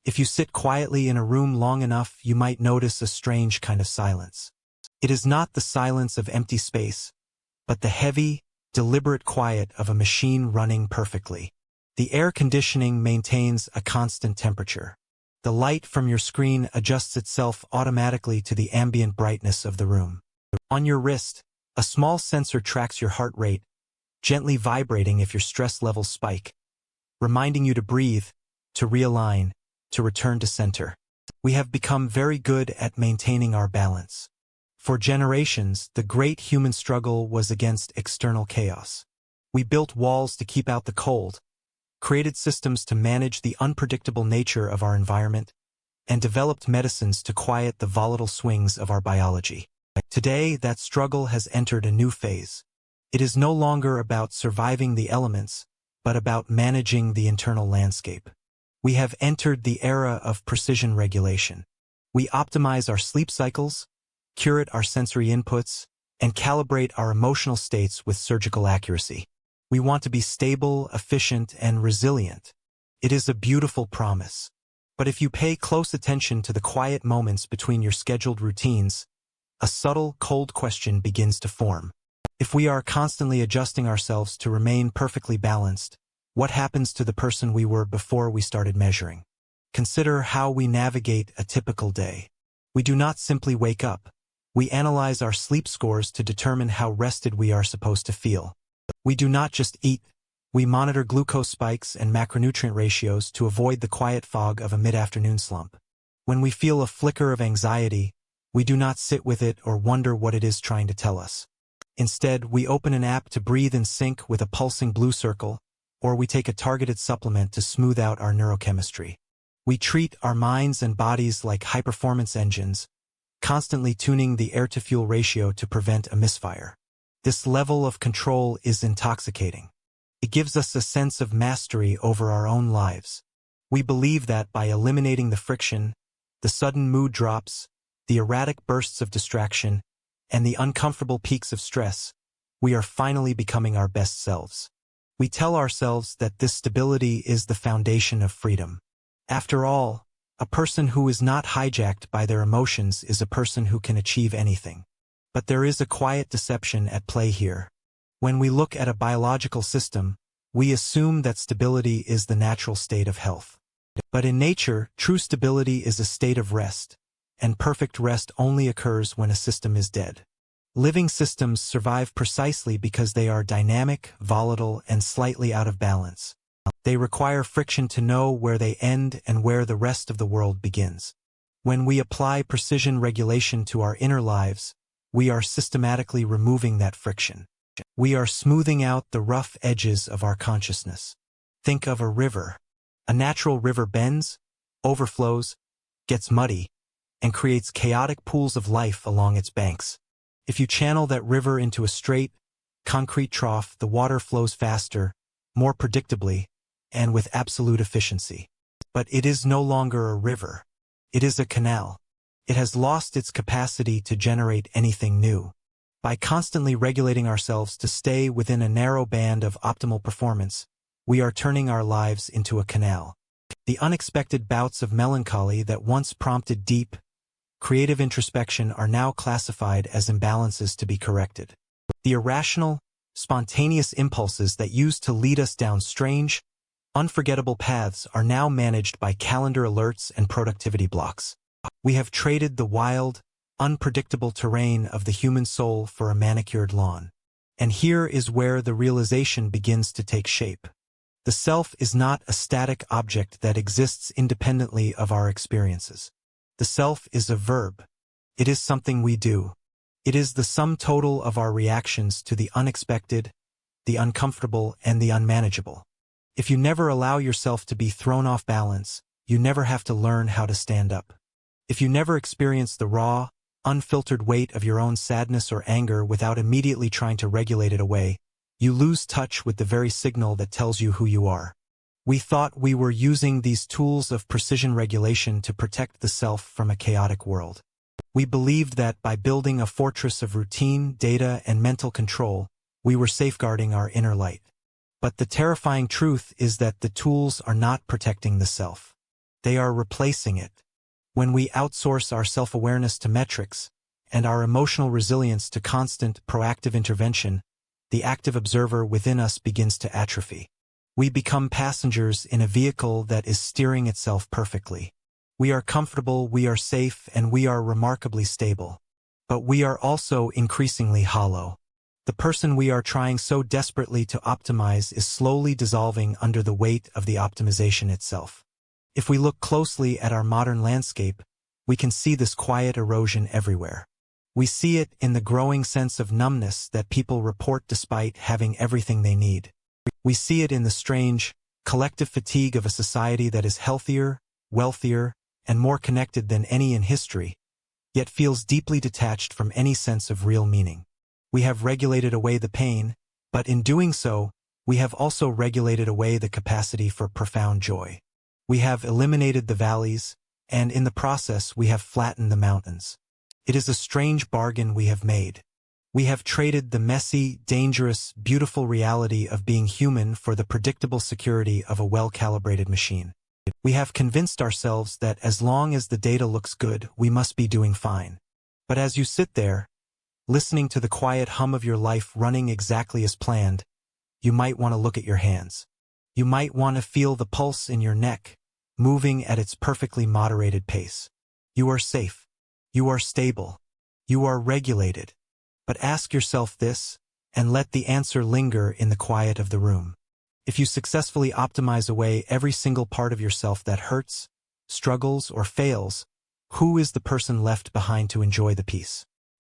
If you sit quietly in a room long enough, you might notice a strange kind of silence. It is not the silence of empty space, but the heavy, deliberate quiet of a machine running perfectly. The air conditioning maintains a constant temperature. The light from your screen adjusts itself automatically to the ambient brightness of the room. On your wrist, a small sensor tracks your heart rate, gently vibrating if your stress levels spike, reminding you to breathe, to realign, to return to center. We have become very good at maintaining our balance. For generations, the great human struggle was against external chaos. We built walls to keep out the cold, created systems to manage the unpredictable nature of our environment, and developed medicines to quiet the volatile swings of our biology. Today, that struggle has entered a new phase. It is no longer about surviving the elements, but about managing the internal landscape. We have entered the era of precision regulation. We optimize our sleep cycles, curate our sensory inputs, and calibrate our emotional states with surgical accuracy. We want to be stable, efficient, and resilient. It is a beautiful promise. But if you pay close attention to the quiet moments between your scheduled routines, a subtle, cold question begins to form. If we are constantly adjusting ourselves to remain perfectly balanced, what happens to the person we were before we started measuring? Consider how we navigate a typical day. We do not simply wake up. We analyze our sleep scores to determine how rested we are supposed to feel. We do not just eat. We monitor glucose spikes and macronutrient ratios to avoid the quiet fog of a mid-afternoon slump. When we feel a flicker of anxiety, we do not sit with it or wonder what it is trying to tell us. Instead, we open an app to breathe in sync with a pulsing blue circle, or we take a targeted supplement to smooth out our neurochemistry. We treat our minds and bodies like high-performance engines, constantly tuning the air-to-fuel ratio to prevent a misfire. This level of control is intoxicating. It gives us a sense of mastery over our own lives. We believe that by eliminating the friction, the sudden mood drops, the erratic bursts of distraction, and the uncomfortable peaks of stress, we are finally becoming our best selves. We tell ourselves that this stability is the foundation of freedom. After all, a person who is not hijacked by their emotions is a person who can achieve anything. But there is a quiet deception at play here. When we look at a biological system, we assume that stability is the natural state of health. But in nature, true stability is a state of rest, and perfect rest only occurs when a system is dead. Living systems survive precisely because they are dynamic, volatile, and slightly out of balance. They require friction to know where they end and where the rest of the world begins. When we apply precision regulation to our inner lives, we are systematically removing that friction. We are smoothing out the rough edges of our consciousness. Think of a river. A natural river bends, overflows, gets muddy, and creates chaotic pools of life along its banks. If you channel that river into a straight, concrete trough, the water flows faster, more predictably, and with absolute efficiency. But it is no longer a river. It is a canal. It has lost its capacity to generate anything new. By constantly regulating ourselves to stay within a narrow band of optimal performance, we are turning our lives into a canal. The unexpected bouts of melancholy that once prompted deep, creative introspection are now classified as imbalances to be corrected. The irrational, spontaneous impulses that used to lead us down strange, unforgettable paths are now managed by calendar alerts and productivity blocks. We have traded the wild, unpredictable terrain of the human soul for a manicured lawn. And here is where the realization begins to take shape. The self is not a static object that exists independently of our experiences. The self is a verb. It is something we do. It is the sum total of our reactions to the unexpected, the uncomfortable, and the unmanageable. If you never allow yourself to be thrown off balance, you never have to learn how to stand up. If you never experience the raw, unfiltered weight of your own sadness or anger without immediately trying to regulate it away, you lose touch with the very signal that tells you who you are. We thought we were using these tools of precision regulation to protect the self from a chaotic world. We believed that by building a fortress of routine, data, and mental control, we were safeguarding our inner light. But the terrifying truth is that the tools are not protecting the self. They are replacing it. When we outsource our self-awareness to metrics, and our emotional resilience to constant, proactive intervention, the active observer within us begins to atrophy. We become passengers in a vehicle that is steering itself perfectly. We are comfortable, we are safe, and we are remarkably stable. But we are also increasingly hollow. The person we are trying so desperately to optimize is slowly dissolving under the weight of the optimization itself. If we look closely at our modern landscape, we can see this quiet erosion everywhere. We see it in the growing sense of numbness that people report despite having everything they need. We see it in the strange, collective fatigue of a society that is healthier, wealthier, and more connected than any in history, yet feels deeply detached from any sense of real meaning. We have regulated away the pain, but in doing so, we have also regulated away the capacity for profound joy. We have eliminated the valleys, and in the process we have flattened the mountains. It is a strange bargain we have made. We have traded the messy, dangerous, beautiful reality of being human for the predictable security of a well-calibrated machine. We have convinced ourselves that as long as the data looks good, we must be doing fine. But as you sit there, listening to the quiet hum of your life running exactly as planned, you might want to look at your hands. You might want to feel the pulse in your neck, moving at its perfectly moderated pace. You are safe. You are stable. You are regulated. But ask yourself this, and let the answer linger in the quiet of the room. If you successfully optimize away every single part of yourself that hurts, struggles, or fails, who is the person left behind to enjoy the peace?